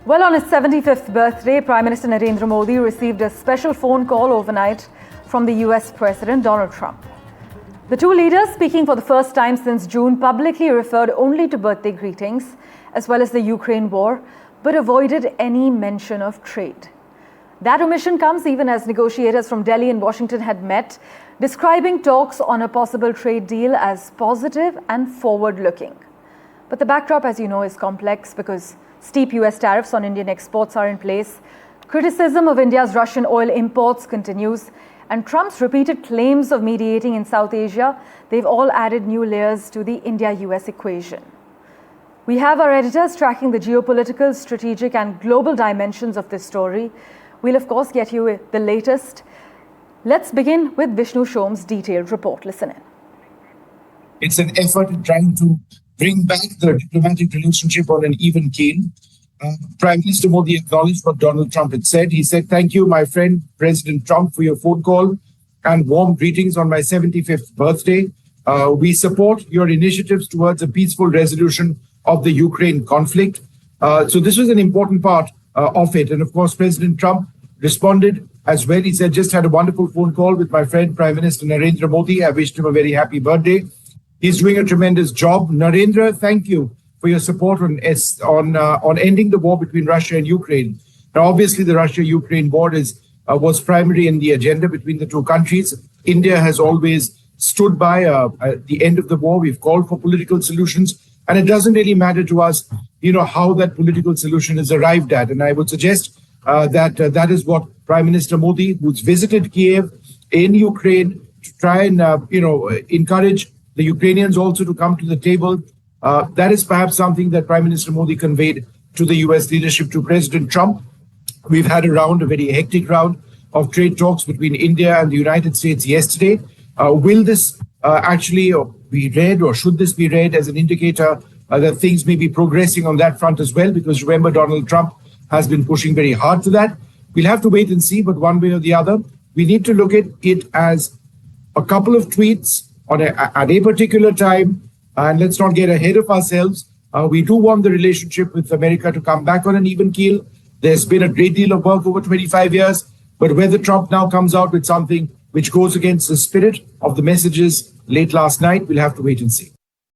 Well, on his 75th birthday, Prime Minister Narendra Modi received a special phone call overnight from the US President Donald Trump. The two leaders, speaking for the first time since June, publicly referred only to birthday greetings as well as the Ukraine war, but avoided any mention of trade. That omission comes even as negotiators from Delhi and Washington had met, describing talks on a possible trade deal as positive and forward-looking. But the backdrop, as you know, is complex because steep US tariffs on Indian exports are in place, criticism of India's Russian oil imports continues, and Trump's repeated claims of mediating in South Asia, they've all added new layers to the India-US equation. We have our editors tracking the geopolitical, strategic and global dimensions of this story. We'll of course get you the latest. Let's begin with Vishnu Shom's detailed report. Listen in. It's an effort in trying to bring back the diplomatic relationship on an even keel. Prime Minister Modi acknowledged what Donald Trump had said. He said, "Thank you, my friend, President Trump, for your phone call and warm greetings on my 75th birthday. We support your initiatives towards a peaceful resolution of the Ukraine conflict." So this was an important part of it. And of course, President Trump responded as well. He said, "Just had a wonderful phone call with my friend, Prime Minister Narendra Modi. I wished him a very happy birthday. He's doing a tremendous job. Narendra, thank you for your support on ending the war between Russia and Ukraine." Now, obviously, the Russia-Ukraine war was primary in the agenda between the two countries. India has always stood by the end of the war. We've called for political solutions, and it doesn't really matter to us, how that political solution is arrived at. And I would suggest that is what Prime Minister Modi, who's visited Kiev in Ukraine, to try and encourage the Ukrainians also to come to the table. That is perhaps something that Prime Minister Modi conveyed to the US leadership, to President Trump. We've had a very hectic round of trade talks between India and the United States yesterday. Will this actually be read, or should this be read as an indicator that things may be progressing on that front as well? Because remember, Donald Trump has been pushing very hard for that. We'll have to wait and see, but one way or the other, we need to look at it as a couple of tweets at a particular time. And let's not get ahead of ourselves. We do want the relationship with America to come back on an even keel. There's been a great deal of work over 25 years. But whether Trump now comes out with something which goes against the spirit of the messages late last night, we'll have to wait and see.